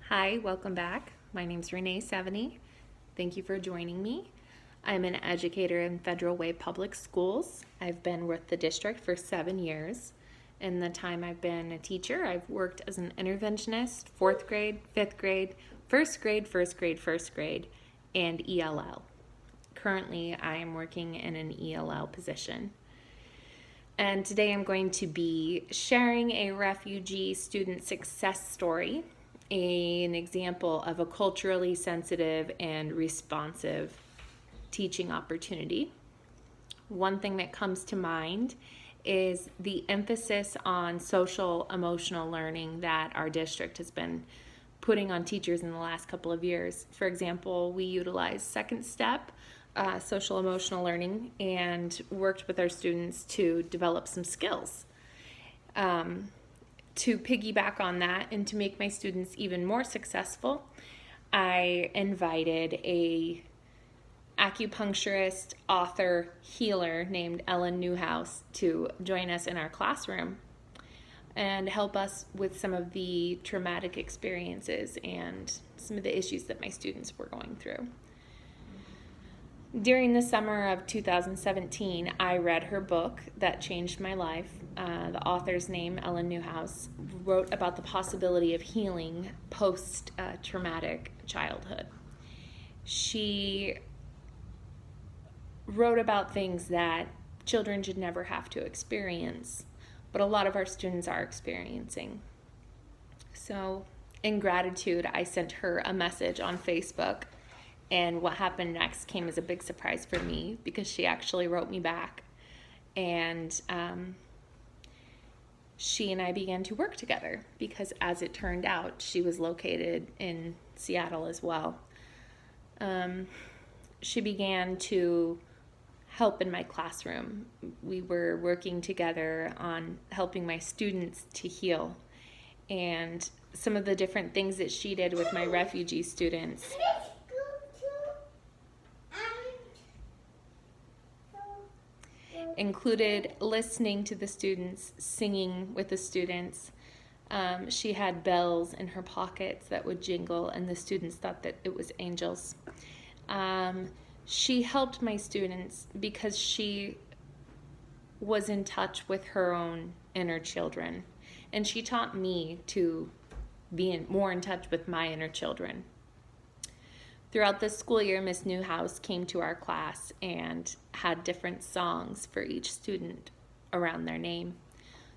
Hi, welcome back. My name's Renee Seveny. Thank you for joining me. I'm an educator in Federal Way Public Schools. I've been with the district for 7 years. In the time I've been a teacher, I've worked as an interventionist, 4th grade, 5th grade, 1st grade, 1st grade, and ELL. Currently, I am working in an ELL position. And today I'm going to be sharing a refugee student success story, an example of a culturally sensitive and responsive teaching opportunity. One thing that comes to mind is the emphasis on social emotional learning that our district has been putting on teachers in the last couple of years. For example, we utilize Second Step social emotional learning and worked with our students to develop some skills. To piggyback on that and to make my students even more successful, I invited a acupuncturist, author, healer named Ellen Newhouse to join us in our classroom and help us with some of the traumatic experiences and some of the issues that my students were going through. During the summer of 2017, I read her book that changed my life. The author's name, Ellen Newhouse, wrote about the possibility of healing post-traumatic childhood. She wrote about things that children should never have to experience, but a lot of our students are experiencing. So, in gratitude, I sent her a message on Facebook. And what happened next came as a big surprise for me because she actually wrote me back. And she and I began to work together because, as it turned out, she was located in Seattle as well. She began to help in my classroom. We were working together on helping my students to heal. And some of the different things that she did with my refugee students included listening to the students, singing with the students. She had bells in her pockets that would jingle, and the students thought that it was angels. She helped my students because she was in touch with her own inner children, and she taught me to be more in touch with my inner children. Throughout the school year, Miss Newhouse came to our class and had different songs for each student around their name.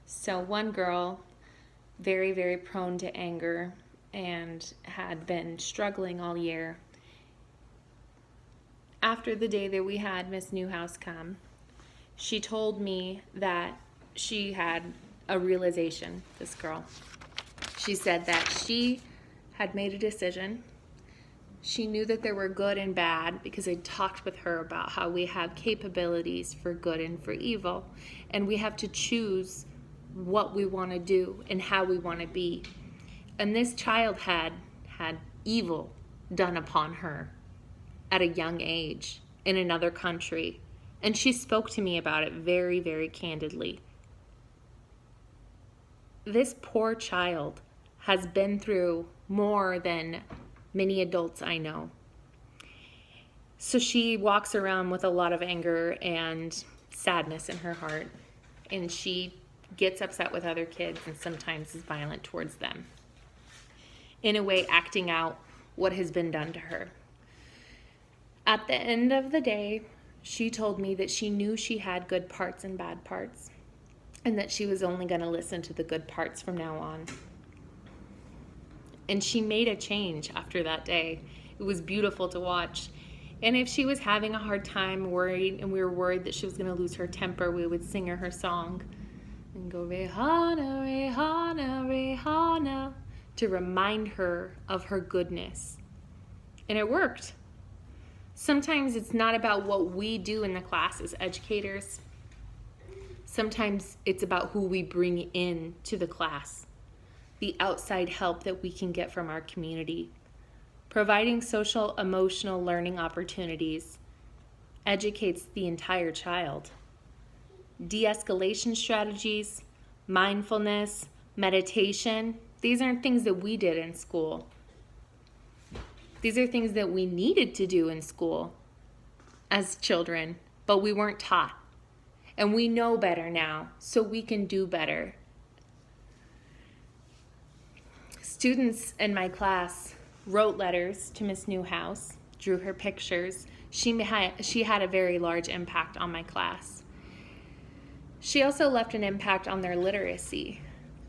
So one girl, very, very prone to anger and had been struggling all year. After the day that we had Miss Newhouse come, she told me that she had a realization, this girl. She said that she had made a decision. She knew that there were good and bad because I talked with her about how we have capabilities for good and for evil, and we have to choose what we want to do and how we want to be. And this child had evil done upon her at a young age in another country, and she spoke to me about it very, very candidly. This poor child has been through more than many adults I know. So she walks around with a lot of anger and sadness in her heart, and she gets upset with other kids and sometimes is violent towards them, in a way acting out what has been done to her. At the end of the day, she told me that she knew she had good parts and bad parts, and that she was only going to listen to the good parts from now on. And she made a change after that day. It was beautiful to watch. And if she was having a hard time, worried, and we were worried that she was going to lose her temper, we would sing her song and go, Rehana, Rehana, Rehana, to remind her of her goodness. And it worked. Sometimes it's not about what we do in the class as educators. Sometimes it's about who we bring in to the class, the outside help that we can get from our community. Providing social emotional learning opportunities educates the entire child. De-escalation strategies, mindfulness, meditation, these aren't things that we did in school. These are things that we needed to do in school as children, but we weren't taught. And we know better now, so we can do better. Students in my class wrote letters to Miss Newhouse, drew her pictures. She had a very large impact on my class. She also left an impact on their literacy.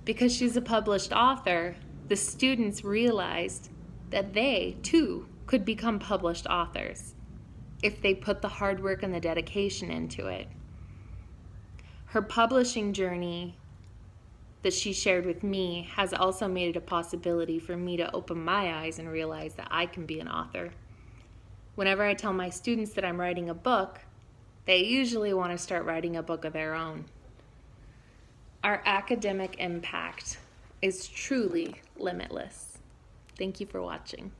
Because she's a published author, the students realized that they, too, could become published authors if they put the hard work and the dedication into it. Her publishing journey that she shared with me has also made it a possibility for me to open my eyes and realize that I can be an author. Whenever I tell my students that I'm writing a book, they usually want to start writing a book of their own. Our academic impact is truly limitless. Thank you for watching.